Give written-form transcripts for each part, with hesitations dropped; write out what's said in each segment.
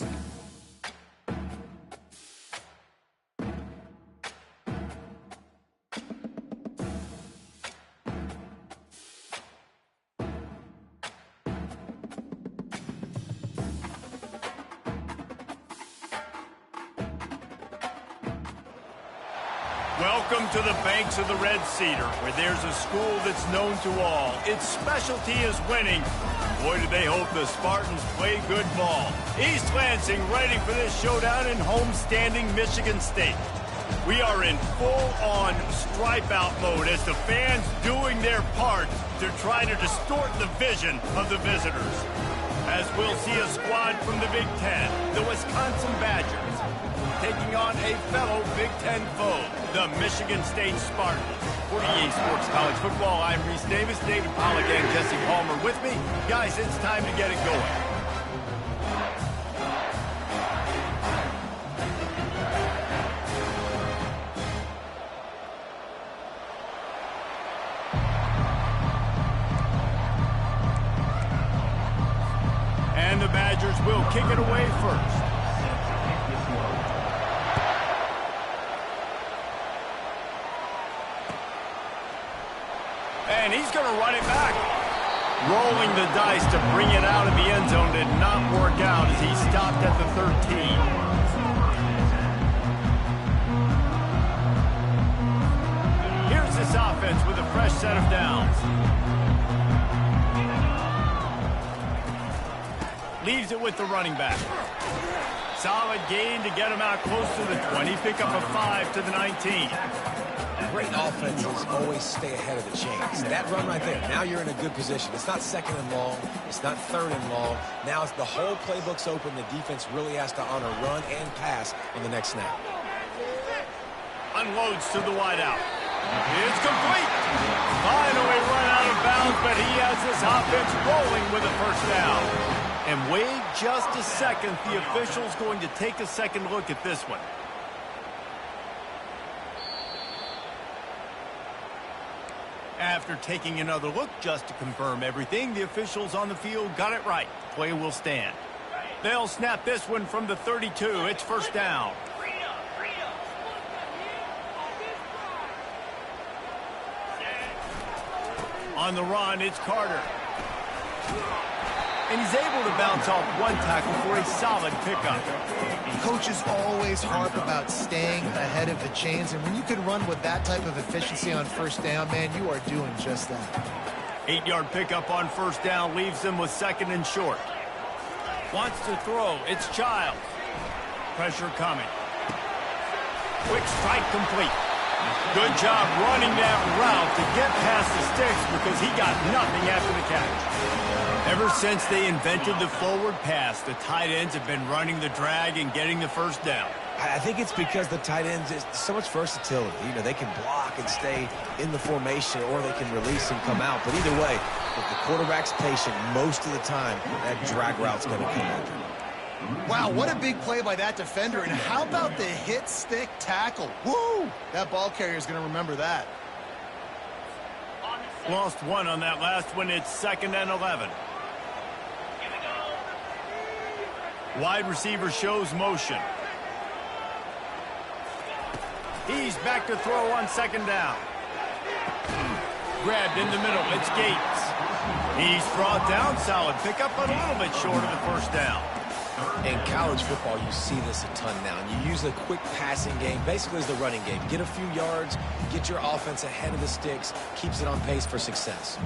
offense. Welcome to the banks of the Red Cedar, where there's a school that's known to all. Its specialty is winning. Boy, do they hope the Spartans play good ball. East Lansing ready for this showdown in homestanding Michigan State. We are in full-on stripe-out mode as the fans doing their part to try to distort the vision of the visitors. As we'll see a squad from the Big Ten, the Wisconsin Badgers, taking on a fellow Big Ten foe, the Michigan State Spartans. For EA Sports College Football, I'm Reese Davis, David Pollack, and Jesse Palmer with me. Guys, it's time to get it going. And the Badgers will kick it away first. And he's going to run it back. Rolling the dice to bring it out of the end zone did not work out as he stopped at the 13. Here's this offense with a fresh set of downs. Leaves it with the running back. Solid gain to get him out close to the 20. Pick up a 5 to the 19. Great offenses always stay ahead of the chains. That run right there, now you're in a good position. It's not second and long. It's not third and long. Now it's the whole playbook's open. The defense really has to honor run and pass on the next snap. Unloads to the wideout. It's complete. Finally run out of bounds, but he has this offense rolling with a first down. And wait just a second. The official's going to take a second look at this one. After taking another look just to confirm everything, the officials on the field got it right. Play will stand. They'll snap this one from the 32. It's first down. On the run, it's Carter. And he's able to bounce off one tackle for a solid pickup. Coaches always harp about staying ahead of the chains, and when you can run with that type of efficiency on first down, man, you are doing just that. 8-yard pickup on first down leaves them with second and short. Wants to throw. It's Childs. Pressure coming. Quick strike complete. Good job running that route to get past the sticks because he got nothing after the catch. Ever since they invented the forward pass, the tight ends have been running the drag and getting the first down. I think it's because the tight ends is so much versatility. You know, they can block and stay in the formation, or they can release and come out. But either way, if the quarterback's patient most of the time, that drag route's going to come open. Wow, what a big play by that defender. And how about the hit stick tackle? Woo! That ball carrier is going to remember that. Lost one on that last one. It's 2nd and 11. Wide receiver shows motion. He's back to throw on second down. Grabbed in the middle. It's Gates. He's brought down. Solid pickup, but a little bit short of the first down. In college football, you see this a ton now. And you use the quick passing game, basically as the running game. Get a few yards, get your offense ahead of the sticks, keeps it on pace for success.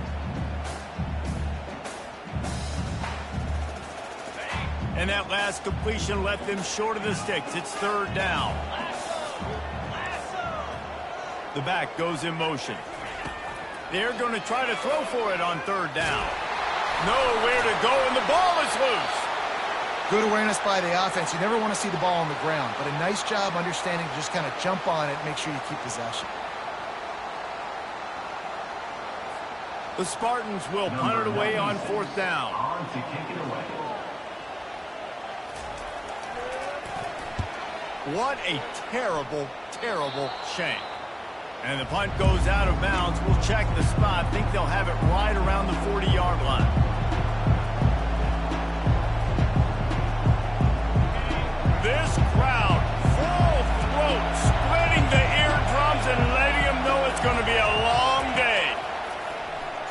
And that last completion left them short of the sticks. It's third down. The back goes in motion. They're going to try to throw for it on third down. Nowhere to go, and the ball is loose. Good awareness by the offense. You never want to see the ball on the ground, but a nice job understanding to just kind of jump on it and make sure you keep possession. The Spartans will punt it away on fourth down. What a terrible, terrible shame. And the punt goes out of bounds. We'll check the spot. Think they'll have it right around the 40-yard line.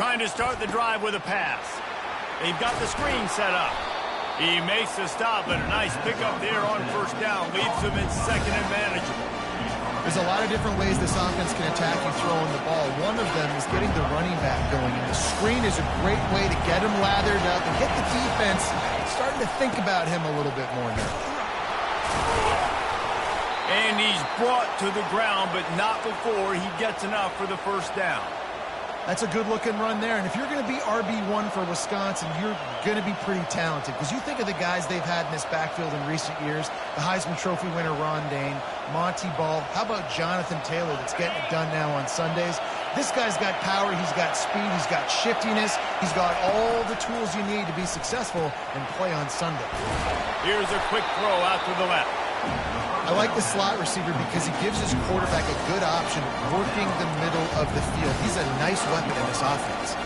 trying to start the drive with a pass. They've got the screen set up. He makes the stop, but a nice pickup there on first down. Leaves them in second and manageable. There's a lot of different ways this offense can attack you throwing the ball. One of them is getting the running back going. And the screen is a great way to get him lathered up and get the defense starting to think about him a little bit more now. And he's brought to the ground, but not before he gets enough for the first down. That's a good-looking run there. And if you're going to be RB1 for Wisconsin, you're going to be pretty talented. Because you think of the guys they've had in this backfield in recent years, the Heisman Trophy winner Ron Dayne, Monty Ball. How about Jonathan Taylor that's getting it done now on Sundays? This guy's got power, he's got speed, he's got shiftiness. He's got all the tools you need to be successful and play on Sunday. Here's a quick throw out to the left. I like the slot receiver because he gives his quarterback a good option working the middle of the field. He's a nice weapon in this offense.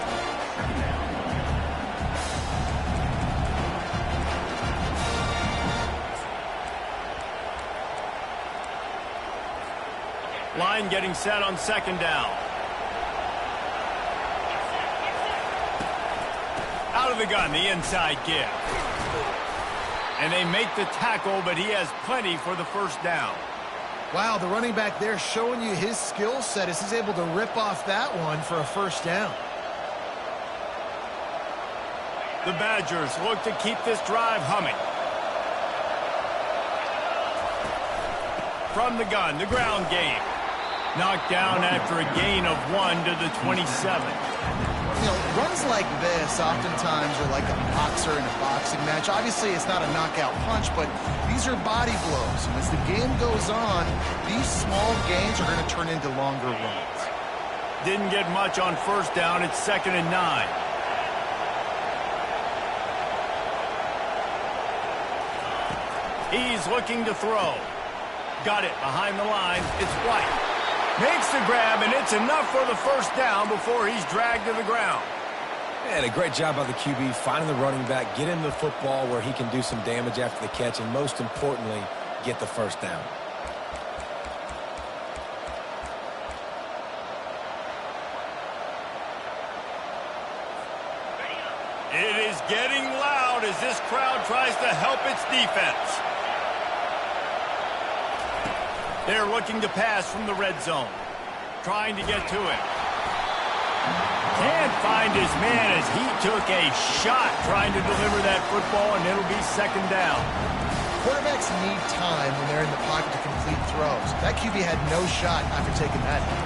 Line getting set on second down. Out of the gun, the inside give. And they make the tackle, but he has plenty for the first down. Wow, the running back there showing you his skill set as he's able to rip off that one for a first down. The Badgers look to keep this drive humming. From the gun, the ground game. Knocked down after a gain of 1 to the 27. You know, runs like this oftentimes are like a boxer in a boxing match. Obviously, it's not a knockout punch, but these are body blows. And as the game goes on, these small gains are going to turn into longer runs. Didn't get much on first down. It's 2nd and 9. He's looking to throw. Got it behind the line. It's White. Makes the grab, and it's enough for the first down before he's dragged to the ground. And a great job by the QB finding the running back, get him the football where he can do some damage after the catch, and most importantly, get the first down. It is getting loud as this crowd tries to help its defense. They're looking to pass from the red zone. Trying to get to it. Can't find his man as he took a shot trying to deliver that football, and it'll be 2nd down. Quarterbacks need time when they're in the pocket to complete throws. That QB had no shot after taking that hit.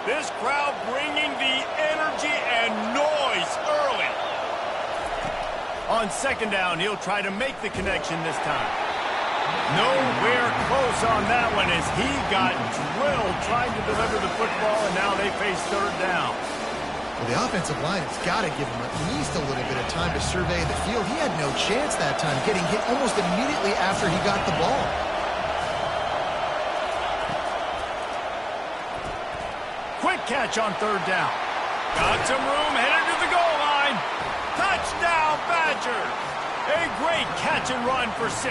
This crowd bringing the energy and noise early. On 2nd down, he'll try to make the connection this time. Nowhere close on that one as he got drilled trying to deliver the football, and now they face 3rd down. Well, the offensive line has got to give him at least a little bit of time to survey the field. He had no chance that time, getting hit almost immediately after he got the ball. Quick catch on 3rd down. Got some room, headed to the goal line. Touchdown, Badgers! A great catch and run for 6.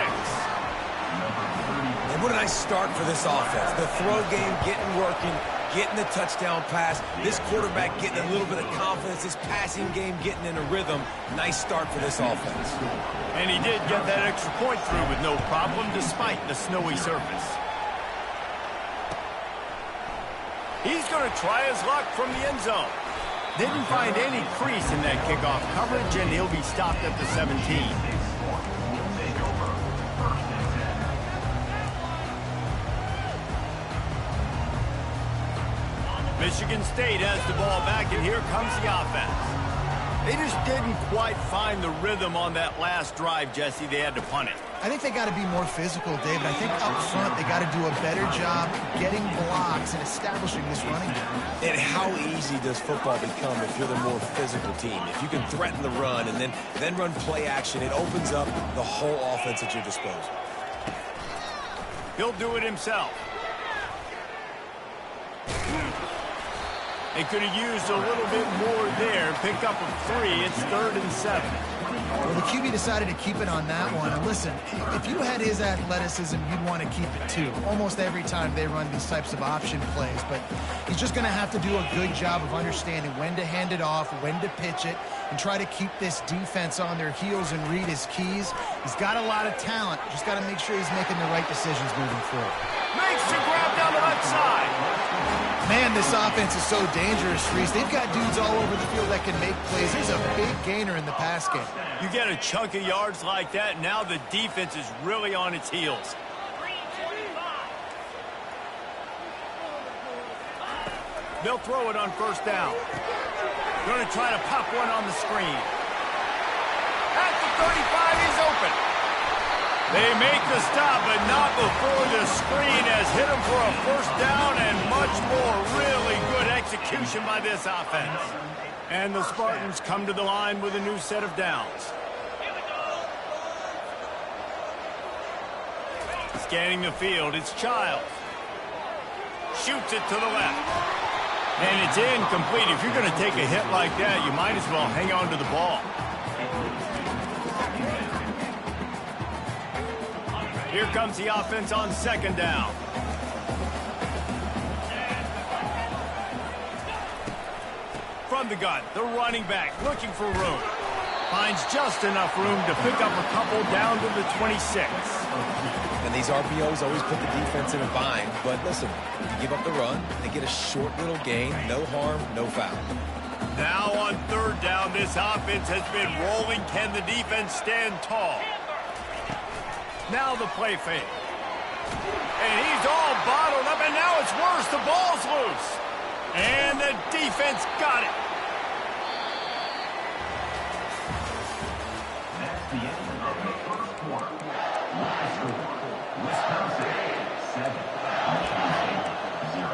And what a nice start for this offense. The throw game getting working, getting the touchdown pass. This quarterback getting a little bit of confidence. This passing game getting in a rhythm. Nice start for this offense. And he did get that extra point through with no problem despite the snowy surface. He's going to try his luck from the end zone. Didn't find any crease in that kickoff coverage, and he'll be stopped at the 17. Michigan State has the ball back, and here comes the offense. They just didn't quite find the rhythm on that last drive, Jesse. They had to punt it. I think they got to be more physical, David. I think up front they got to do a better job getting blocks and establishing this running game. And how easy does football become if you're the more physical team? If you can threaten the run and then run play action, it opens up the whole offense at your disposal. He'll do it himself. They could have used a little bit more there. Pick up a 3. It's 3rd and 7. Well, the QB decided to keep it on that one. And listen, if you had his athleticism, you'd want to keep it too. Almost every time they run these types of option plays. But he's just going to have to do a good job of understanding when to hand it off, when to pitch it, and try to keep this defense on their heels and read his keys. He's got a lot of talent. Just got to make sure he's making the right decisions moving forward. Makes the grab down the left side. Man, this offense is so dangerous, Reese. They've got dudes all over the field that can make plays. There's a big gainer in the pass game. You get a chunk of yards like that, now the defense is really on its heels. They'll throw it on first down. Going to try to pop one on the screen. At the 35, he's open. They make the stop, but not before the screen has hit him for a first down and much more. Really good execution by this offense. And the Spartans come to the line with a new set of downs. Scanning the field, it's Childs. Shoots it to the left. And it's incomplete. If you're going to take a hit like that, you might as well hang on to the ball. Here comes the offense on second down. From the gun, the running back looking for room. Finds just enough room to pick up a couple down to the 26. And these RPOs always put the defense in a bind. But listen, you give up the run, they get a short little gain, no harm, no foul. Now on third down, this offense has been rolling. Can the defense stand tall? Now the play fake. And he's all bottled up, and now it's worse. The ball's loose. And the defense got it. That's the end of the first quarter. Live score, Wisconsin 7, Arkansas 0.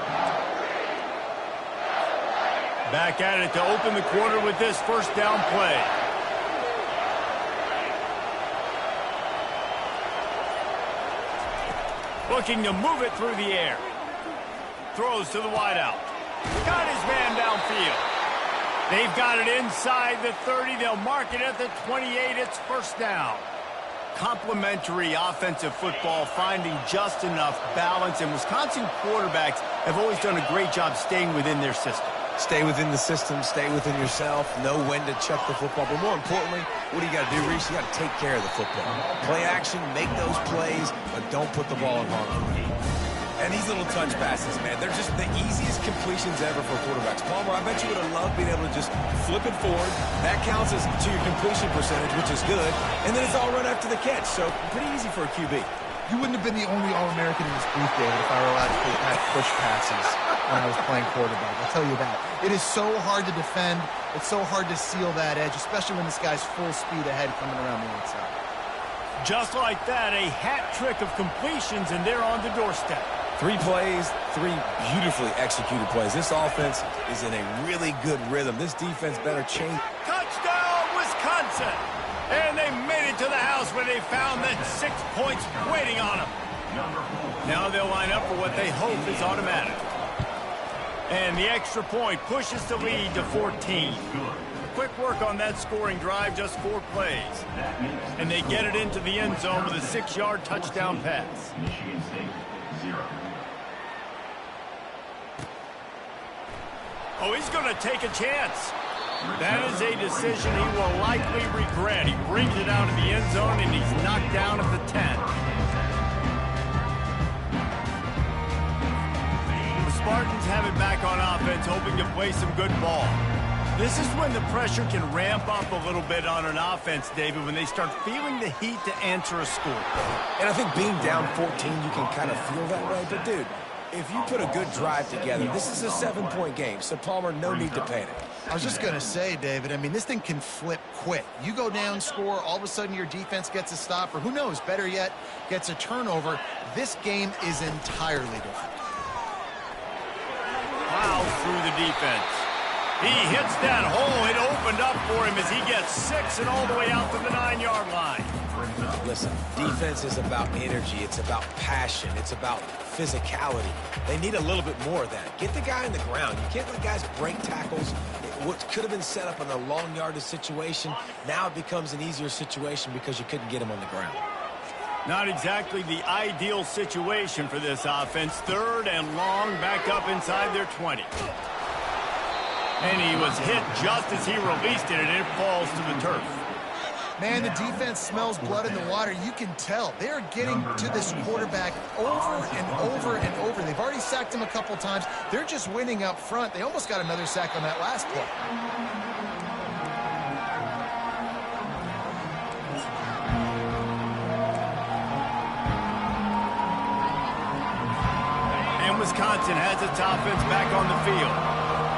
Back at it to open the quarter with this first down play. Looking to move it through the air. Throws to the wideout. Got his man downfield. They've got it inside the 30. They'll mark it at the 28. It's first down. Complementary offensive football, finding just enough balance. And Wisconsin quarterbacks have always done a great job staying within their system. Stay within the system, stay within yourself, know when to chuck the football. But more importantly, what do you got to do, Reese? You got to take care of the football. Play action, make those plays, but don't put the ball in harm's way. And these little touch passes, man, they're just the easiest completions ever for quarterbacks. Palmer, I bet you would have loved being able to just flip it forward. That counts as to your completion percentage, which is good. And then it's all run after the catch. So pretty easy for a QB. You wouldn't have been the only All-American in this booth, David, if I were allowed to have push passes when I was playing quarterback. I'll tell you that. It is so hard to defend. It's so hard to seal that edge, especially when this guy's full speed ahead coming around the outside. Just like that, a hat trick of completions, and they're on the doorstep. 3 plays, 3 beautifully executed plays. This offense is in a really good rhythm. This defense better change. Touchdown, Wisconsin! And they made it to the house where they found that 6 points waiting on them. Now they'll line up for what they hope is automatic. And the extra point pushes the lead to 14. Quick work on that scoring drive, just 4 plays. And they get it into the end zone with a 6-yard touchdown pass. Michigan State 0. Oh, he's going to take a chance. That is a decision he will likely regret. He brings it out of the end zone, and he's knocked down at the 10. The Spartans have it back on offense, hoping to play some good ball. This is when the pressure can ramp up a little bit on an offense, David, when they start feeling the heat to answer a score. And I think being down 14, you can kind of feel that way. But, dude, if you put a good drive together, this is a 7-point game. So, Palmer, no need to panic. I was just going to say, David, I mean, this thing can flip quick. You go down, score, all of a sudden your defense gets a stop, or who knows, better yet, gets a turnover. This game is entirely different. Plows through the defense. He hits that hole. It opened up for him as he gets 6 and all the way out to the 9-yard line. Listen, defense is about energy. It's about passion. It's about physicality. They need a little bit more of that. Get the guy on the ground. You can't let guys break tackles. what could have been set up in a long yardage situation, now it becomes an easier situation because you couldn't get him on the ground. Not exactly the ideal situation for this offense. 3rd and long, back up inside their 20. And he was hit just as he released it, and it falls to the turf. Man, the defense smells blood in the water. You can tell. They're getting to this quarterback over and over and over. They've already sacked him a couple times. They're just winning up front. They almost got another sack on that last play. And Wisconsin has its offense back on the field.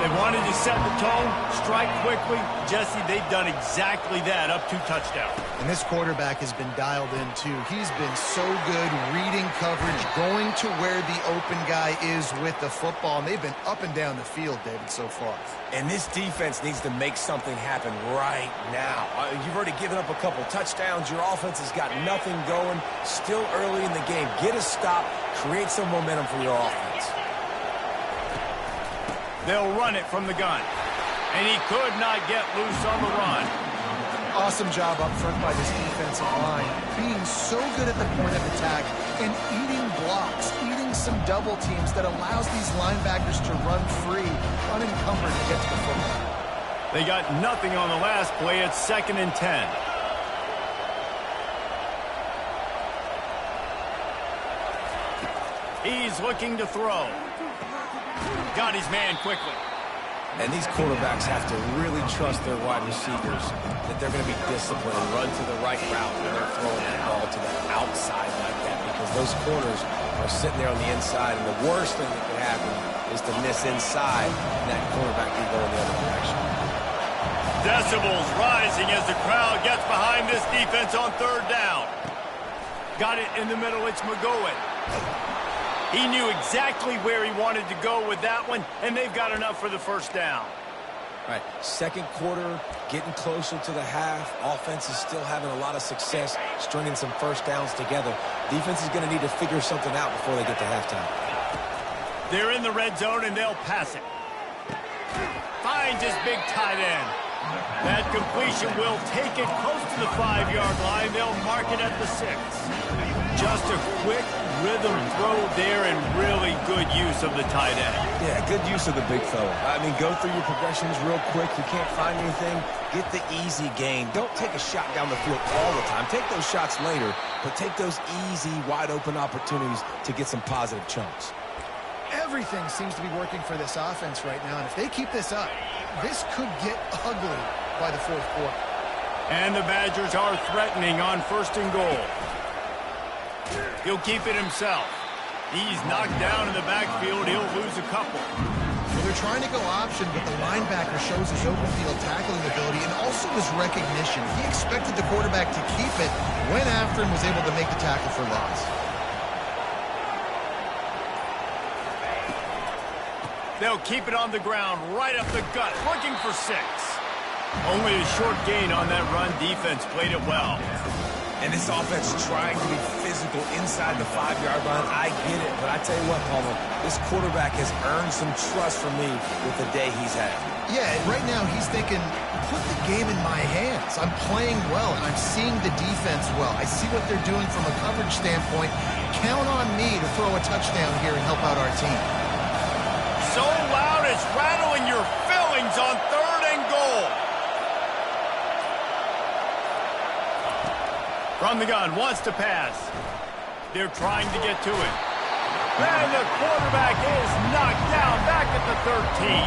They wanted to set the tone, strike quickly. Jesse, they've done exactly that, up 2 touchdowns. And this quarterback has been dialed in, too. He's been so good reading coverage, going to where the open guy is with the football. And they've been up and down the field, David, so far. And this defense needs to make something happen right now. You've already given up a couple touchdowns. Your offense has got nothing going. Still early in the game. Get a stop. Create some momentum for your offense. They'll run it from the gun. And he could not get loose on the run. Awesome job up front by this defensive line. Being so good at the point of attack and eating blocks, eating some double teams that allows these linebackers to run free, unencumbered to get to the football. They got nothing on the last play. It's 2nd and 10. He's looking to throw. Got his man quickly. And these quarterbacks have to really trust their wide receivers that they're going to be disciplined and run to the right route when they're throwing that ball to the outside like that, because those corners are sitting there on the inside, and the worst thing that could happen is to miss inside, and that quarterback can go in the other direction. Decibels rising as the crowd gets behind this defense on 3rd down. Got it in the middle. It's McGowan. He knew exactly where he wanted to go with that one, and they've got enough for the 1st down. All right, 2nd quarter, getting closer to the half. Offense is still having a lot of success, stringing some 1st downs together. Defense is going to need to figure something out before they get to halftime. They're in the red zone, and they'll pass it. Finds his big tight end. That completion will take it close to the 5-yard line. They'll mark it at the 6. Just a quick rhythm throw there, and really good use of the tight end. Yeah, good use of the big fella. I mean, go through your progressions real quick. You can't find anything, get the easy gain. Don't take a shot down the field all the time. Take those shots later, but take those easy, wide-open opportunities to get some positive chunks. Everything seems to be working for this offense right now, and if they keep this up, this could get ugly by the 4th quarter. And the Badgers are threatening on 1st and goal. He'll keep it himself. He's knocked down in the backfield. He'll lose a couple. Well, they're trying to go option, but the linebacker shows his open field tackling ability and also his recognition. He expected the quarterback to keep it, went after him, was able to make the tackle for loss. They'll keep it on the ground, right up the gut, looking for 6. Only a short gain on that run. Defense played it well. And this offense trying to be physical inside the 5-yard line. I get it, but I tell you what, Palmer, this quarterback has earned some trust from me with the day he's had. Yeah, right now he's thinking, put the game in my hands. I'm playing well, and I'm seeing the defense well. I see what they're doing from a coverage standpoint. Count on me to throw a touchdown here and help out our team. So loud it's rattling your fillings on 3rd and goal. From the gun, wants to pass. They're trying to get to it. And the quarterback is knocked down back at the 13.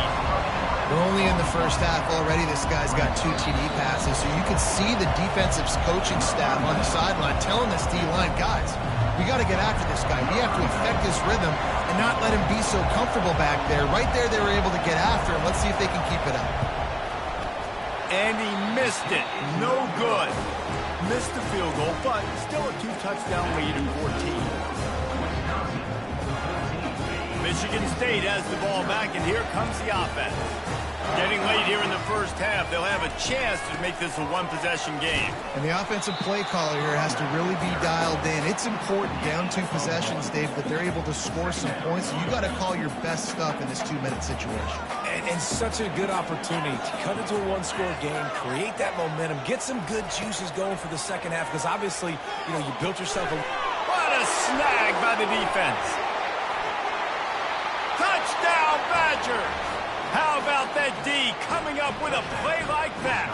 We're only in the 1st half already. This guy's got 2 TD passes, so you can see the defensive coaching staff on the sideline telling this D-line, guys, we got to get after this guy. We have to affect this rhythm and not let him be so comfortable back there. Right there, they were able to get after him. Let's see if they can keep it up. And he missed it. No good. Missed the field goal, but still a 2-touchdown lead at 14. Michigan State has the ball back, and here comes the offense. Getting late here in the first half, they'll have a chance to make this a one-possession game. And the offensive play caller here has to really be dialed in. It's important down 2 possessions, Dave, that they're able to score some points. So you got to call your best stuff in this 2-minute situation. And such a good opportunity to cut into a one-score game, create that momentum, get some good juices going for the second half, because obviously, you know, you built yourself a... What a snag by the defense. Touchdown, Badgers! How about that D coming up with a play like that?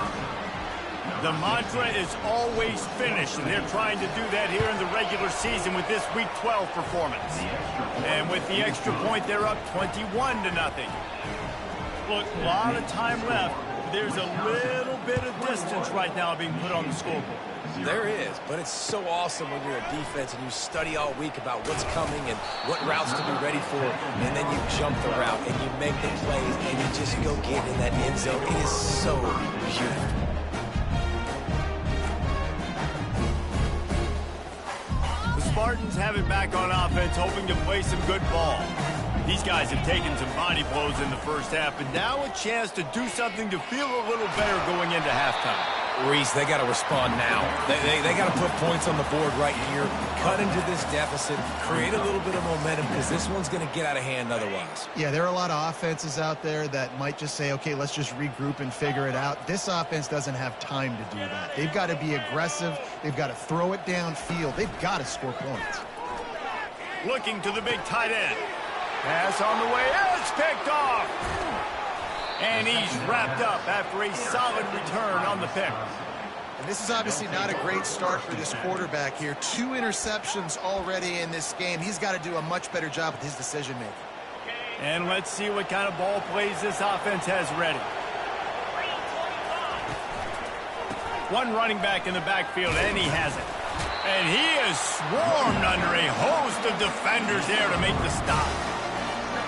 The mantra is always finish, and they're trying to do that here in the regular season with this Week 12 performance. And with the extra point, they're up 21-0. Look, a lot of time left. There's a little bit of distance right now being put on the scoreboard. There is, but it's so awesome when you're a defense and you study all week about what's coming and what routes to be ready for, and then you jump the route and you make the plays and you just go get in that end zone. It is so beautiful. The Spartans have it back on offense, hoping to play some good ball. These guys have taken some body blows in the first half, and now a chance to do something to feel a little better going into halftime. Reese, they got to respond now. They got to put points on the board right here, cut into this deficit, create a little bit of momentum, because this one's going to get out of hand otherwise. Yeah, there are a lot of offenses out there that might just say, okay, let's just regroup and figure it out. This offense doesn't have time to do that. They've got to be aggressive. They've got to throw it downfield. They've got to score points. Looking to the big tight end. Pass on the way. It's picked off. And he's wrapped up after a solid return on the pick. And this is obviously not a great start for this quarterback here. 2 interceptions already in this game. He's got to do a much better job with his decision-making. And let's see what kind of ball plays this offense has ready. One running back in the backfield, and he has it. And he is swarmed under a host of defenders there to make the stop.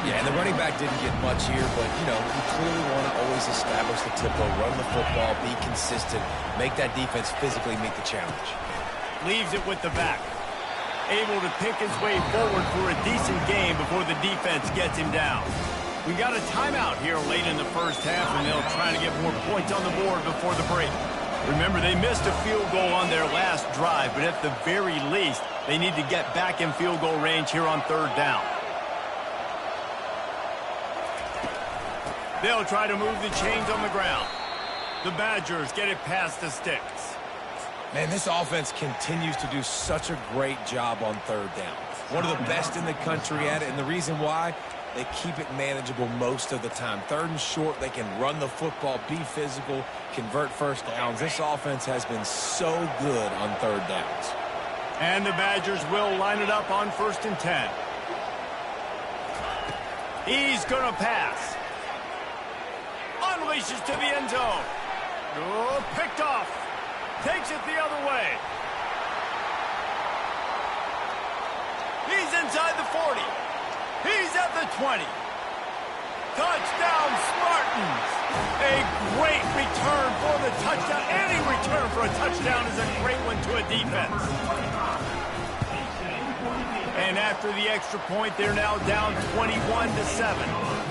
Yeah, and the running back didn't get much here, but, you know, you clearly want to always establish the tempo, run the football, be consistent, make that defense physically meet the challenge. Leaves it with the back. Able to pick his way forward for a decent game before the defense gets him down. We got a timeout here late in the first half, and they'll try to get more points on the board before the break. Remember, they missed a field goal on their last drive, but at the very least, they need to get back in field goal range here on 3rd down. They'll try to move the chains on the ground. The Badgers get it past the sticks. Man, this offense continues to do such a great job on 3rd down. One of the best in the country at it, and the reason why, they keep it manageable most of the time. 3rd and short, they can run the football, be physical, convert first downs. This offense has been so good on 3rd downs. And the Badgers will line it up on 1st and 10. He's going to pass. Unleashes to the end zone. Oh, picked off. Takes it the other way. He's inside the 40. He's at the 20. Touchdown, Spartans. A great return for the touchdown. Any return for a touchdown is a great one to a defense. And after the extra point, they're now down 21-7.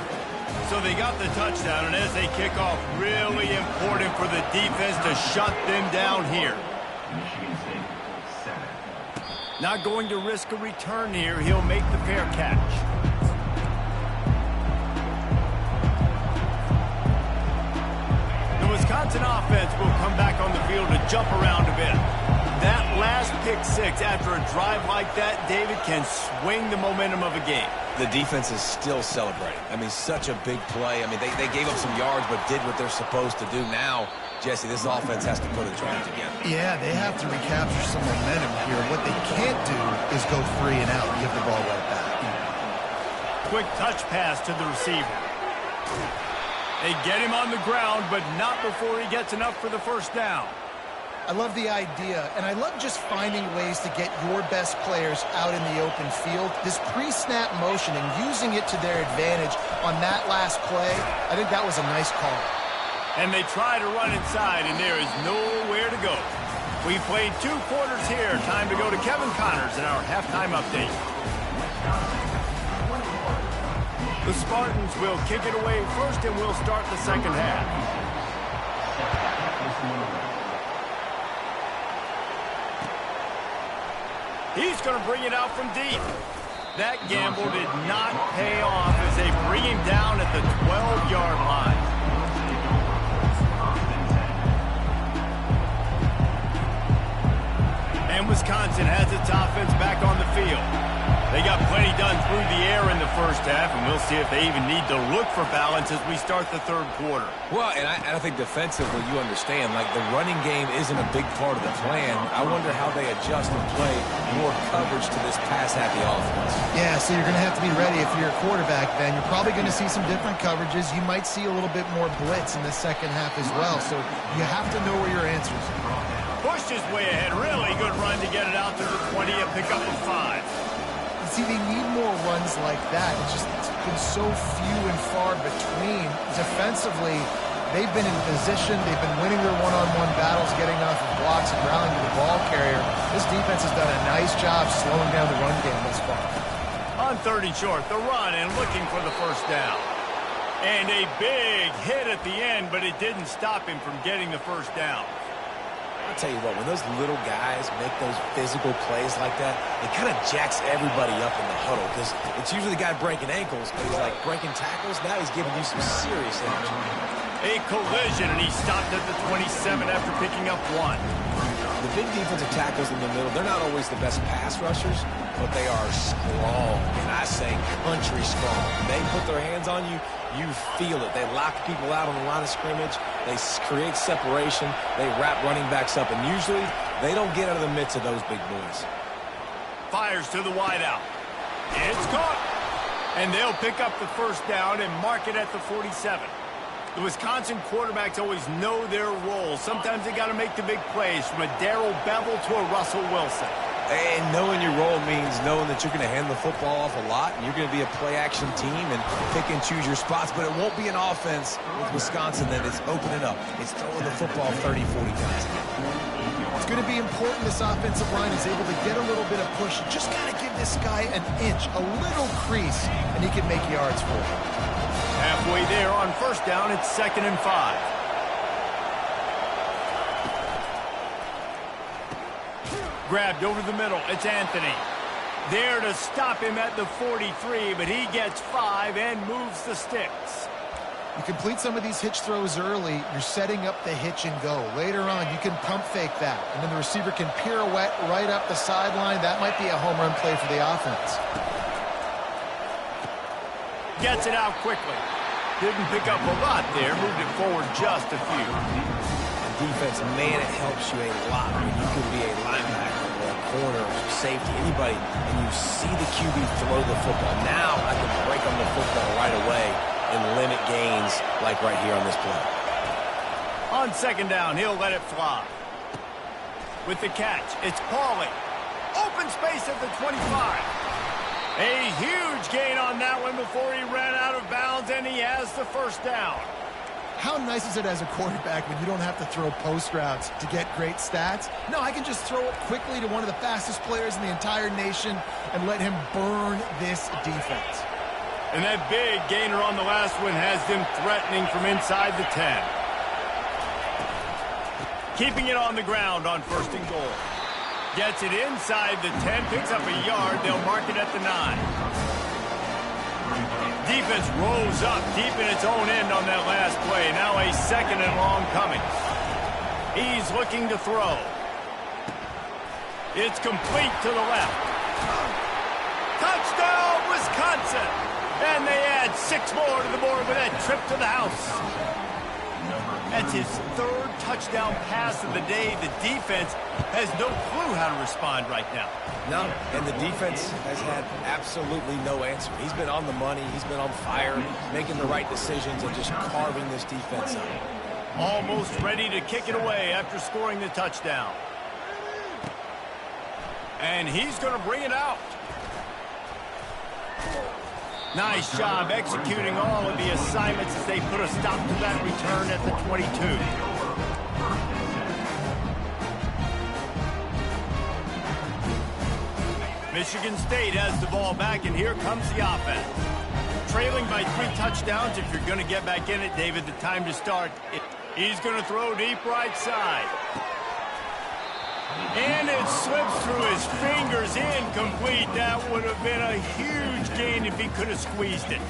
So they got the touchdown, and as they kick off, really important for the defense to shut them down here. Not going to risk a return here. He'll make the fair catch. The Wisconsin offense will come back on the field to jump around a bit. That last pick 6 after a drive like that, David, can swing the momentum of a game. The defense is still celebrating. I mean, such a big play. I mean, they gave up some yards but did what they're supposed to do. Now, Jesse, this offense has to put a drive together. Yeah, they have to recapture some momentum here. What they can't do is go 3 and out and give the ball right back. Quick touch pass to the receiver. They get him on the ground, but not before he gets enough for the first down. I love the idea, and I love just finding ways to get your best players out in the open field. This pre-snap motion and using it to their advantage on that last play, I think that was a nice call. And they try to run inside, and there is nowhere to go. We played 2 quarters here. Time to go to Kevin Connors in our halftime update. The Spartans will kick it away first, and we'll start the second half. He's going to bring it out from deep. That gamble did not pay off as they bring him down at the 12-yard line. And Wisconsin has its offense back on the field. They got plenty done through the air in the first half, and we'll see if they even need to look for balance as we start the third quarter. Well, and I think defensively you understand, like, the running game isn't a big part of the plan. I wonder how they adjust and play more coverage to this pass-happy offense. Yeah, so you're going to have to be ready if you're a quarterback then. You're probably going to see some different coverages. You might see a little bit more blitz in the second half as well, so you have to know where your answers are. Pushed his way ahead. Really good run to get it out to the 20 and pick up a 5. See, they need more runs like that. It's been so few and far between. Defensively, they've been in position. They've been winning their one-on-one battles, getting off of blocks and rallying to the ball carrier. This defense has done a nice job slowing down the run game thus far. On 3rd and short, the run and looking for the first down. And a big hit at the end, but it didn't stop him from getting the first down. I'll tell you what, when those little guys make those physical plays like that, it kind of jacks everybody up in the huddle because it's usually the guy breaking ankles, but he's like breaking tackles. Now he's giving you some serious energy. A collision, and he stopped at the 27 after picking up 1. The big defensive tackles in the middle, they're not always the best pass rushers, but they are strong, and I say country strong. They put their hands on you, you feel it. They lock people out on the line of scrimmage. They create separation. They wrap running backs up, and usually they don't get out of the midst of those big boys. Fires to the wideout. It's caught. And they'll pick up the first down and mark it at the 47. The Wisconsin quarterbacks always know their role. Sometimes they got to make the big plays, from a Darrell Bevell to a Russell Wilson. And knowing your role means knowing that you're going to hand the football off a lot, and you're going to be a play-action team and pick and choose your spots, but it won't be an offense with Wisconsin that is opening up. It's throwing the football 30, 40 times. It's going to be important this offensive line is able to get a little bit of push. You just got to give this guy an inch, a little crease, and he can make yards for it. Halfway there on first down, it's 2nd and 5. Grabbed over the middle, it's Anthony. There to stop him at the 43, but he gets 5 and moves the sticks. You complete some of these hitch throws early, you're setting up the hitch and go. Later on, you can pump fake that, and then the receiver can pirouette right up the sideline. That might be a home run play for the offense. Gets it out quickly. Didn't pick up a lot there, moved it forward just a few. Defense, man, it helps you a lot when you can be a linebacker or a corner, safety, anybody, and you see the QB throw the football. Now I can break on the football right away and limit gains like right here on this play. On 2nd down, he'll let it fly. With the catch, it's Pauly. Open space at the 25. A huge gain on that one before he ran out of bounds, and he has the first down. How nice is it as a quarterback when you don't have to throw post routes to get great stats? No, I can just throw it quickly to one of the fastest players in the entire nation and let him burn this defense. And that big gainer on the last one has them threatening from inside the 10. Keeping it on the ground on 1st and goal. Gets it inside the 10, picks up a yard. They'll mark it at the 9. Defense rose up deep in its own end on that last play. Now a 2nd and long coming. He's looking to throw. It's complete to the left. Touchdown, Wisconsin! And they add 6 more to the board with that trip to the house. That's his 3rd touchdown pass of the day. The defense has no clue how to respond right now. No, and the defense has had absolutely no answer. He's been on the money. He's been on fire, making the right decisions and just carving this defense up. Almost ready to kick it away after scoring the touchdown. And he's going to bring it out. Nice job executing all of the assignments as they put a stop to that return at the 22. Michigan State has the ball back, and here comes the offense. trailing by 3 touchdowns. If you're going to get back in it, David, the time to start. He's going to throw deep right side. And it slips through his fingers, incomplete. That would have been a huge gain if he could have squeezed it.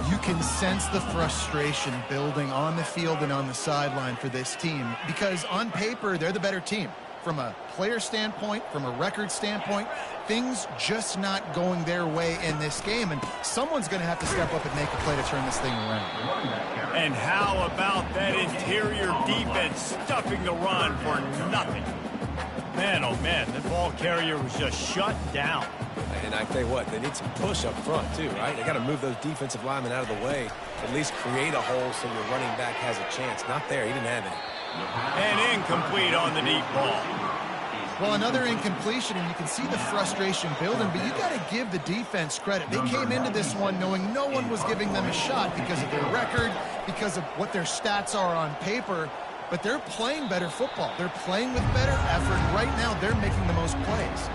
You can sense the frustration building on the field and on the sideline for this team because on paper, they're the better team. From a player standpoint, from a record standpoint, things just not going their way in this game, and someone's going to have to step up and make a play to turn this thing around. And how about that interior defense stuffing the run for nothing? Man, oh man, the ball carrier was just shut down. And I tell you what, they need some push up front too, right? They got to move those defensive linemen out of the way, at least create a hole so your running back has a chance. Not there, he didn't have it. And incomplete on the deep ball. Well, another incompletion, and you can see the frustration building, but you got to give the defense credit. They came into this one knowing no one was giving them a shot because of their record, because of what their stats are on paper, but they're playing better football. They're playing with better effort. Right now, they're making the most plays.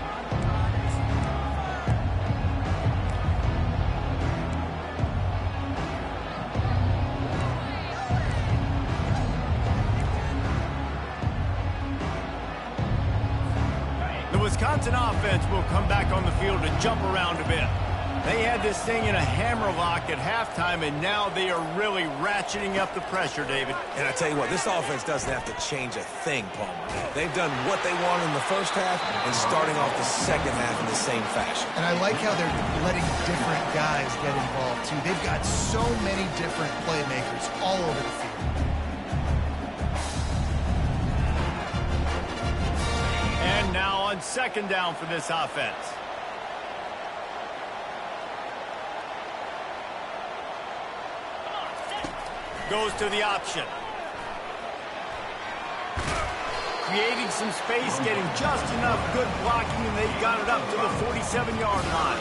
The Wisconsin offense will come back on the field to jump around a bit. They had this thing in a hammerlock at halftime, and now they are really ratcheting up the pressure, David. And I tell you what, this offense doesn't have to change a thing, Palmer. They've done what they want in the first half and starting off the second half in the same fashion. And I like how they're letting different guys get involved, too. They've got so many different playmakers all over the field. And now on second down for this offense. Goes to the option. Creating some space, getting just enough good blocking, and they got it up to the 47-yard line.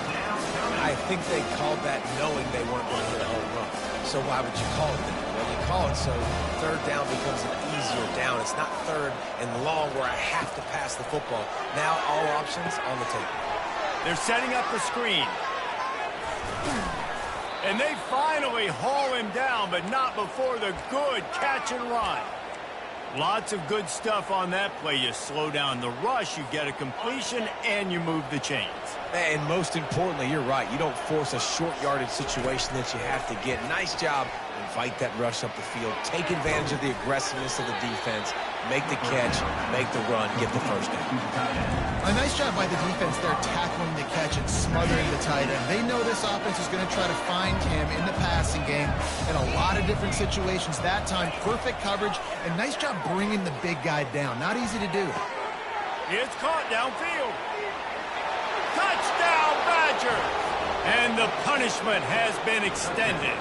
I think they called that knowing they weren't going to hit a home run. So why would you call it that? Well, you call it so third down becomes an easier down. It's not third and long where I have to pass the football. Now all options on the table. They're setting up the screen. And they finally haul him down, but not before the good catch and run. Lots of good stuff on that play. You slow down the rush, you get a completion, and you move the chains. And most importantly, you're right. You don't force a short yardage situation that you have to get. Nice job. Invite that rush up the field. Take advantage of the aggressiveness of the defense. Make the catch, make the run, get the first down. A nice job by the defense there tackling the catch and smothering the tight end. They know this offense is going to try to find him in the passing game in a lot of different situations. That time, perfect coverage, and nice job bringing the big guy down. Not easy to do. It's caught downfield. Touchdown, Badgers! And the punishment has been extended.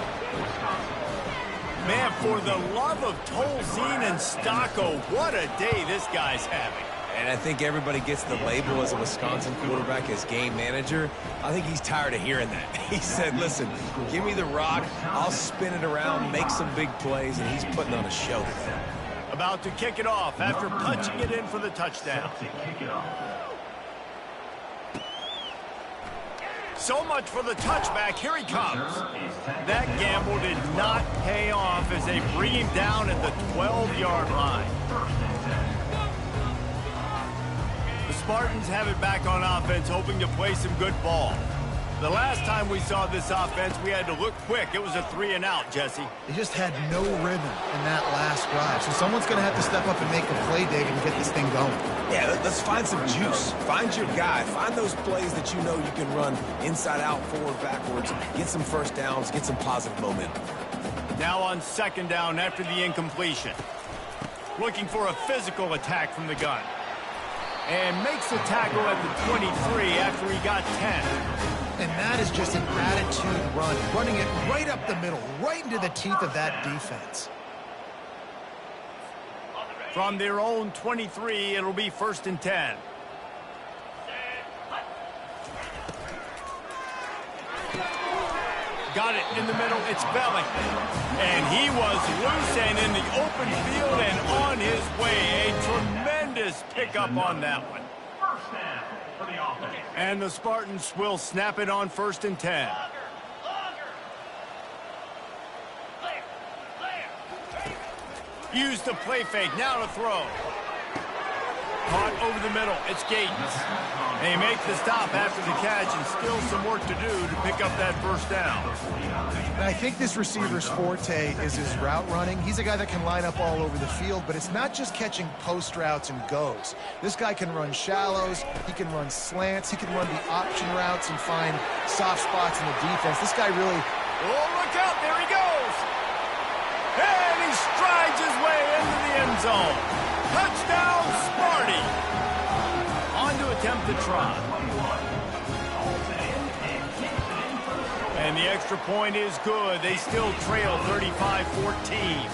Man, for the love of Tolzien and Stocco, what a day this guy's having. And I think everybody gets the label as a Wisconsin quarterback as game manager. I think he's tired of hearing that. He said, listen, give me the rock, I'll spin it around, make some big plays, and he's putting on a show today. About to kick it off after punching it in for the touchdown. So much for the touchback. Here he comes. That gamble did not pay off as they bring him down at the 12-yard line. The Spartans have it back on offense, hoping to play some good ball. The last time we saw this offense, we had to look quick. It was a 3-and-out, Jesse. They just had no rhythm in that last drive. So someone's going to have to step up and make a play, David, and get this thing going. Yeah, let's find some juice. Find your guy. Find those plays that you know you can run inside out, forward, backwards. Get some first downs. Get some positive momentum. Now on second down after the incompletion. Looking for a physical attack from the gun. And makes the tackle at the 23 after he got 10. And that is just an attitude run, running it right up the middle, right into the teeth of that defense. From their own 23, it'll be 1st and 10. Got it in the middle. It's Belling. And he was loose and in the open field and on his way. A tremendous pickup on that one. And the Spartans will snap it on 1st and 10. Use the play fake. Now to throw. Caught over the middle. It's Gates. They make the stop after the catch, and still some work to do to pick up that first down. And I think this receiver's forte is his route running. He's a guy that can line up all over the field, but it's not just catching post routes and goes. This guy can run shallows, he can run slants, he can run the option routes and find soft spots in the defense. This guy really... Oh, look out, there he goes! And he strides his way into the end zone. Touchdown, Sparty! On to attempt the try. And the extra point is good. They still trail 35-14.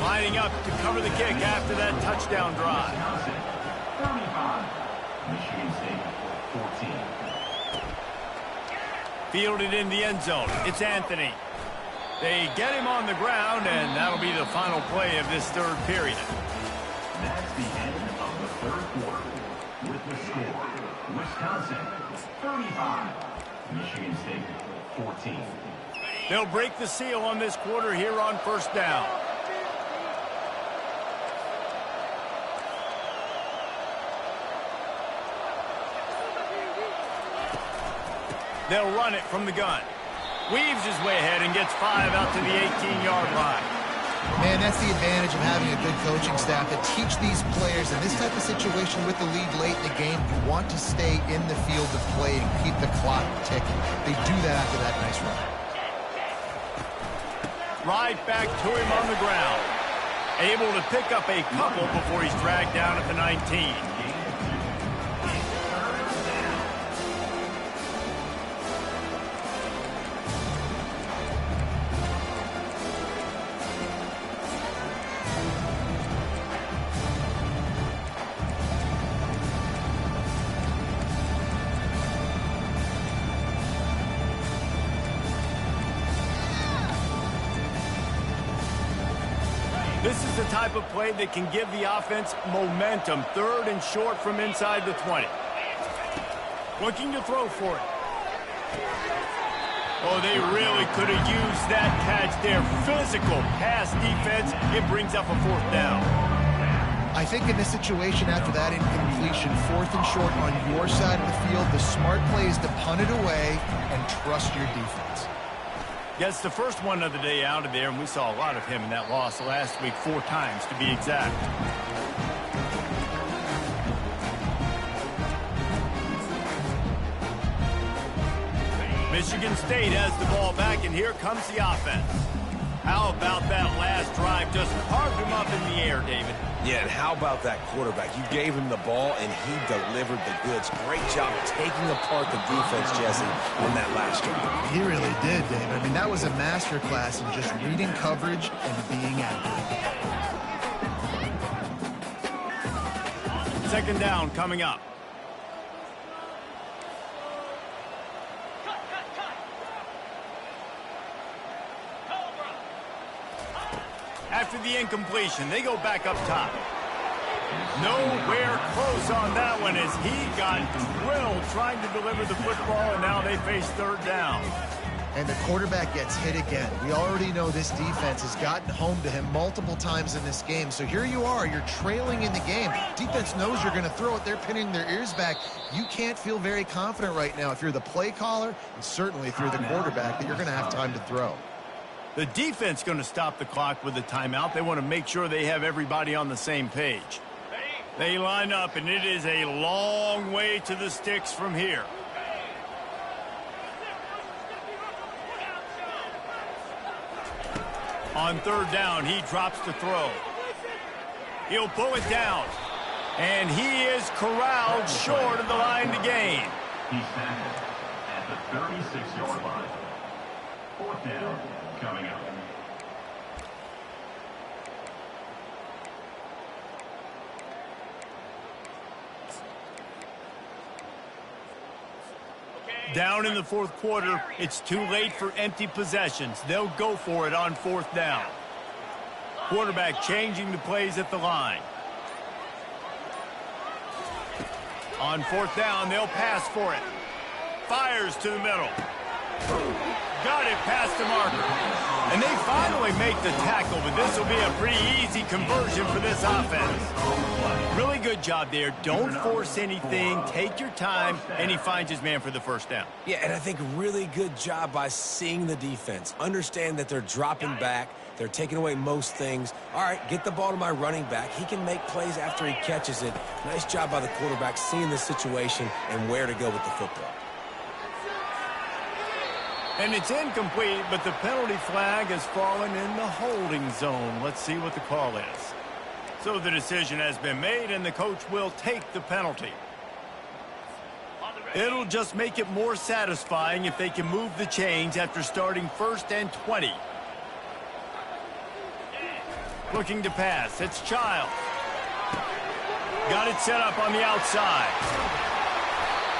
Lining up to cover the kick after that touchdown drive. 35. Michigan State, 14. Fielded in the end zone. It's Anthony. They get him on the ground, and that'll be the final play of this third period. That's the end of the third quarter. With the score, Wisconsin 35, Michigan State 14. They'll break the seal on this quarter here on first down. They'll run it from the gun. Weaves his way ahead and gets 5 out to the 18-yard line. Man, that's the advantage of having a good coaching staff that teach these players in this type of situation with the lead late in the game. You want to stay in the field of play and keep the clock ticking. They do that after that nice run. Right back to him on the ground. Able to pick up a couple before he's dragged down at the 19. This is the type of play that can give the offense momentum. Third and short from inside the 20. Looking to throw for it. Oh, they really could have used that catch there. Physical pass defense. It brings up a fourth down. I think in this situation after that incompletion, fourth and short on your side of the field, the smart play is to punt it away and trust your defense. Gets the first one of the day out of there, and we saw a lot of him in that loss last week, 4 times to be exact. Michigan State has the ball back, and here comes the offense. How about that last drive? Just carved him up in the air, David. Yeah, and how about that quarterback? You gave him the ball, and he delivered the goods. Great job taking apart the defense, Jesse, on that last drive. He really did, Dave. I mean, that was a masterclass in just reading coverage and being accurate. Second down coming up. After the incompletion, they go back up top. Nowhere close on that one as he got drilled trying to deliver the football, and now they face third down. And the quarterback gets hit again. We already know this defense has gotten home to him multiple times in this game. So here you are, you're trailing in the game. Defense knows you're going to throw it. They're pinning their ears back. You can't feel very confident right now if you're the play caller, and certainly if you're the quarterback, that you're going to have time to throw. The defense going to stop the clock with a timeout. They want to make sure they have everybody on the same page. They line up, and it is a long way to the sticks from here. On third down, he drops to throw. He'll pull it down. And he is corralled short of the line to gain. He's tackled at the 36-yard line. Fourth down coming up. Down in the fourth quarter, it's too late for empty possessions. They'll go for it on fourth down. Quarterback changing the plays at the line. On fourth down, they'll pass for it. Fires to the middle. got it past the marker. And they finally make the tackle, but this will be a pretty easy conversion for this offense. Really good job there. Don't force anything. Take your time, and he finds his man for the first down. Yeah, and I think really good job by seeing the defense. Understand that they're dropping back. They're taking away most things. All right, get the ball to my running back. He can make plays after he catches it. Nice job by the quarterback seeing the situation and where to go with the football. And it's incomplete, but the penalty flag has fallen in the holding zone. Let's see what the call is. So the decision has been made, and the coach will take the penalty. It'll just make it more satisfying if they can move the chains after starting 1st and 20. Looking to pass. It's Childs. Got it set up on the outside.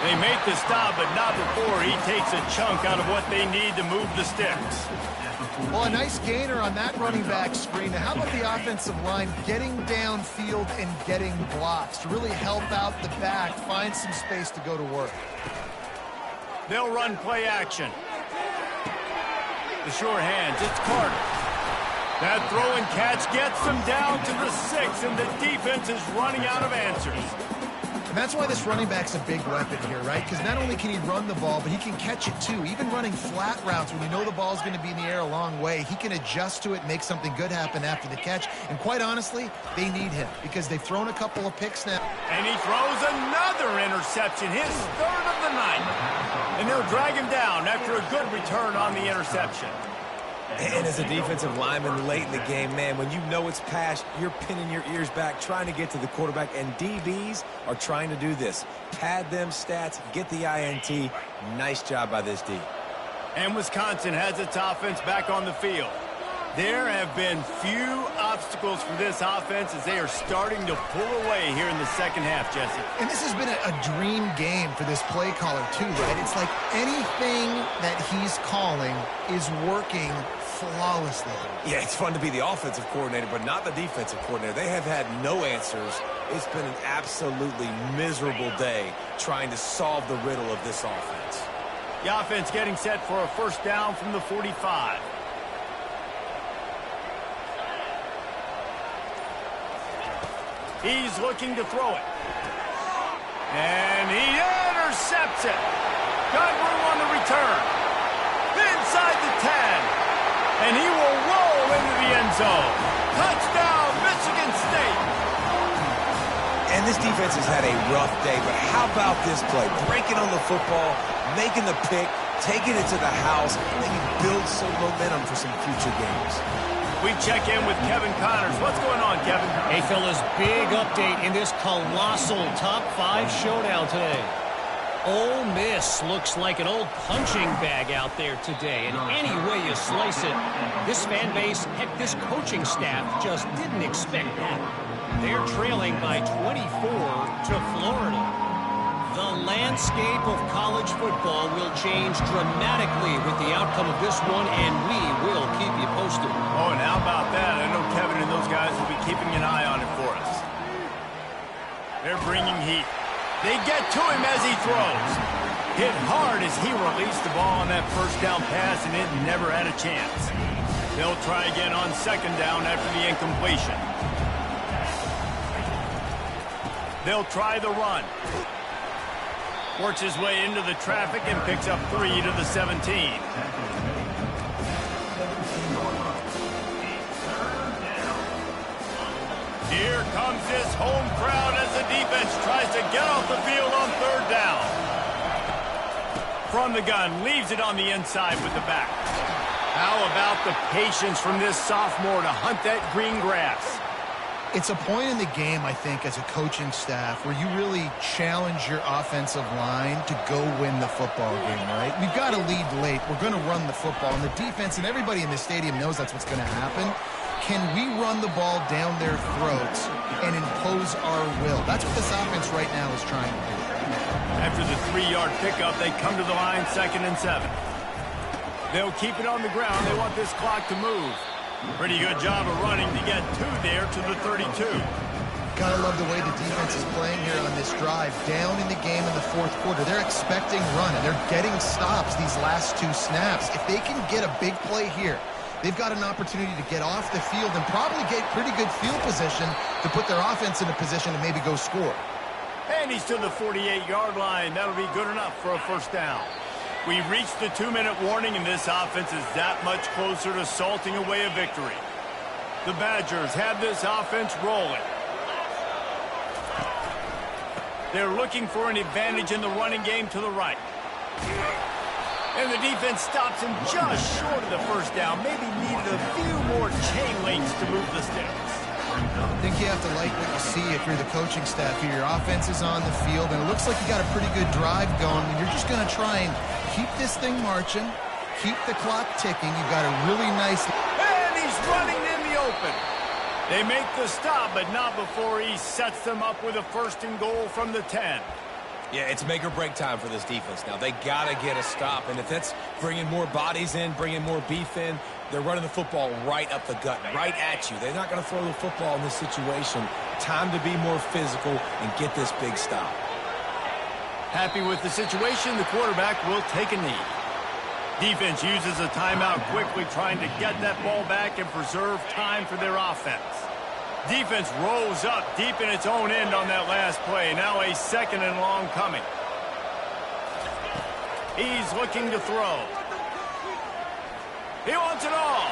They make the stop, but not before he takes a chunk out of what they need to move the sticks. Well, a nice gainer on that running back screen. Now, how about the offensive line getting downfield and getting blocks to really help out the back, find some space to go to work? They'll run play action. The sure hands, it's Carter. That throw and catch gets them down to the 6, and the defense is running out of answers. And that's why this running back's a big weapon here, right? Because not only can he run the ball, but he can catch it too. Even running flat routes when you know the ball's going to be in the air a long way, he can adjust to it and make something good happen after the catch. And quite honestly, they need him because they've thrown a couple of picks now. And he throws another interception, his 3rd of the night. And they'll drag him down after a good return on the interception. And as a defensive lineman late in the game, man, when you know it's pass, you're pinning your ears back, trying to get to the quarterback, and DBs are trying to do this. Pad them stats, get the INT. Nice job by this D. And Wisconsin has its offense back on the field. There have been few obstacles for this offense as they are starting to pull away here in the second half, Jesse. And this has been a dream game for this play caller too, right? It's like anything that he's calling is working flawlessly. Yeah, it's fun to be the offensive coordinator, but not the defensive coordinator. They have had no answers. It's been an absolutely miserable day trying to solve the riddle of this offense. The offense getting set for a first down from the 45. He's looking to throw it. And he intercepts it. Got room on the return. Inside the 10. And he will roll into the end zone. Touchdown, Michigan State. And this defense has had a rough day, but how about this play? Breaking on the football, making the pick, taking it to the house, maybe build some momentum for some future games. We check in with Kevin Connors. What's going on, Kevin? Hey, fellas, big update in this colossal top 5 showdown today. Ole Miss looks like an old punching bag out there today. And any way you slice it, this fan base, heck, this coaching staff just didn't expect that. They're trailing by 24 to Florida. The landscape of college football will change dramatically with the outcome of this one, and we will keep you posted. Oh, and how about that? I know Kevin and those guys will be keeping an eye on it for us. They're bringing heat. They get to him as he throws. Hit hard as he released the ball on that first down pass, and it never had a chance. They'll try again on second down after the incompletion. They'll try the run. Works his way into the traffic and picks up 3 to the 17. Here comes this home crowd as the defense tries to get off the field on 3rd down. From the gun, leaves it on the inside with the back. How about the patience from this sophomore to hunt that green grass? It's a point in the game, I think, as a coaching staff where you really challenge your offensive line to go win the football game, right? We've got to lead late. We're going to run the football. And the defense and everybody in the stadium knows that's what's going to happen. Can we run the ball down their throats and impose our will? That's what this offense right now is trying to do. After the 3-yard pickup, they come to the line 2nd and 7. They'll keep it on the ground. They want this clock to move. Pretty good job of running to get 2 there to the 32. Gotta love the way the defense is playing here on this drive. Down in the game in the fourth quarter. They're expecting run, and they're getting stops these last 2 snaps. If they can get a big play here, they've got an opportunity to get off the field and probably get pretty good field position to put their offense in a position to maybe go score. And he's to the 48-yard line. That'll be good enough for a first down. We've reached the 2-minute warning, and this offense is that much closer to salting away a victory. The Badgers have this offense rolling. They're looking for an advantage in the running game to the right. And the defense stops him just short of the first down. Maybe needed a few more chain links to move the sticks. I think you have to like what you see if you're the coaching staff here. Your offense is on the field, and it looks like you got a pretty good drive going. And you're just going to try and keep this thing marching, keep the clock ticking. You've got a really nice... And he's running in the open. They make the stop, but not before he sets them up with a 1st and goal from the 10. Yeah, it's make or break time for this defense now. They got to get a stop, and if that's bringing more bodies in, bringing more beef in, they're running the football right up the gut, right at you. They're not going to throw the football in this situation. Time to be more physical and get this big stop. Happy with the situation, the quarterback will take a knee. Defense uses a timeout quickly, trying to get that ball back and preserve time for their offense. Defense rolls up deep in its own end on that last play. Now a 2nd and long coming. He's looking to throw. He wants it all.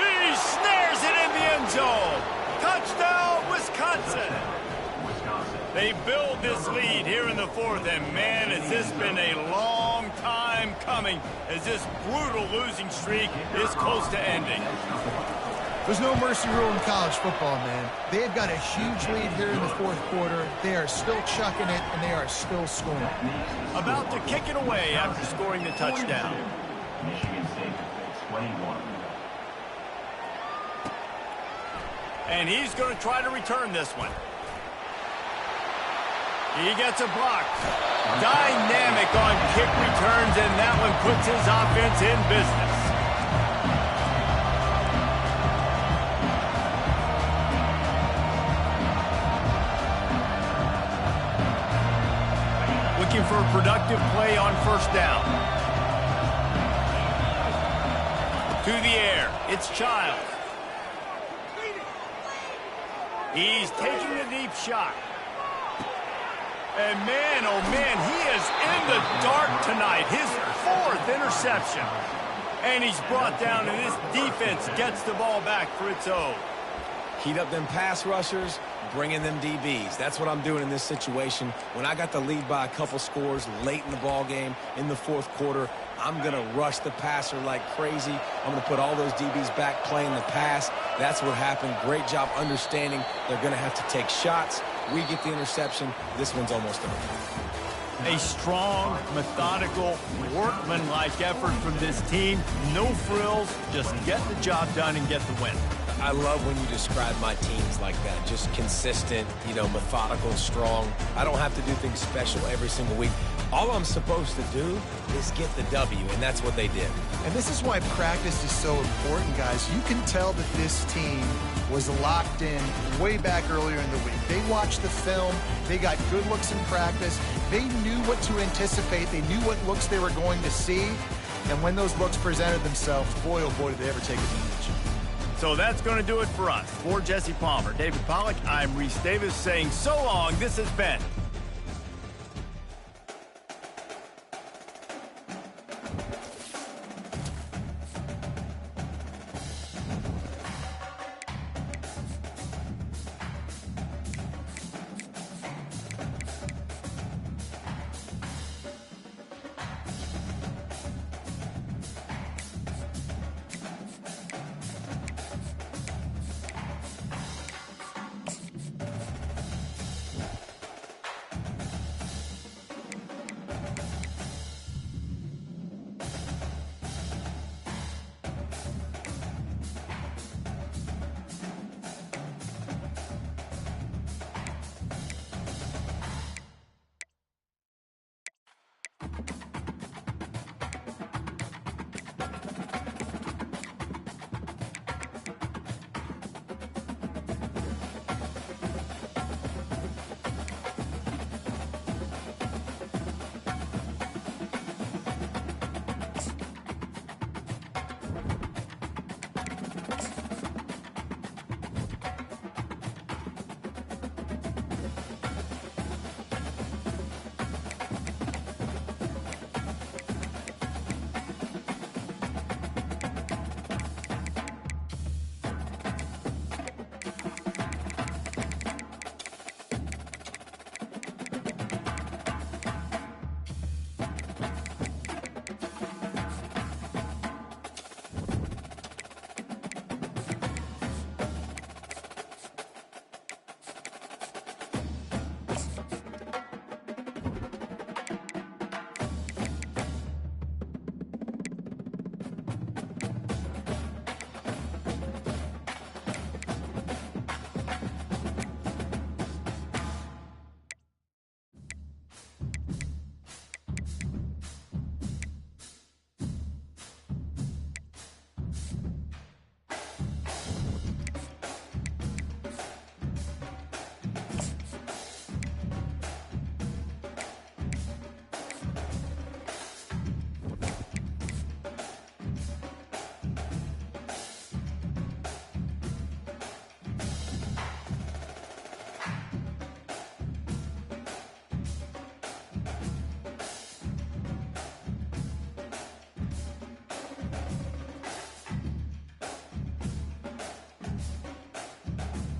He snares it in the end zone. Touchdown, Wisconsin. They build this lead here in the 4th, and man, has this been a long time coming as this brutal losing streak is close to ending. There's no mercy rule in college football, man. They've got a huge lead here in the 4th quarter. They are still chucking it, and they are still scoring. About to kick it away after scoring the touchdown. Michigan State, 21. And he's going to try to return this one. He gets a block. Dynamic on kick returns, and that one puts his offense in business. Looking for a productive play on 1st down. To the air, it's Childs. He's taking a deep shot. And man, oh man, he is in the dark tonight. His 4th interception. And he's brought down, and this defense gets the ball back for its own. Heat up them pass rushers, bring in them DBs. That's what I'm doing in this situation. When I got the lead by a couple scores late in the ball game in the 4th quarter, I'm going to rush the passer like crazy. I'm going to put all those DBs back playing the pass. That's what happened. Great job understanding they're going to have to take shots. We get the interception. This one's almost over. A strong, methodical, workmanlike effort from this team. No frills, just get the job done and get the win. I love when you describe my teams like that. Just consistent, methodical, strong. I don't have to do things special every single week. All I'm supposed to do is get the W, and that's what they did. And this is why practice is so important, guys. You can tell that this team was locked in way back earlier in the week. They watched the film. They got good looks in practice. They knew what to anticipate. They knew what looks they were going to see. And when those looks presented themselves, boy, oh boy, did they ever take advantage. So that's going to do it for us. For Jesse Palmer, David Pollack, I'm Reese Davis saying so long. This has been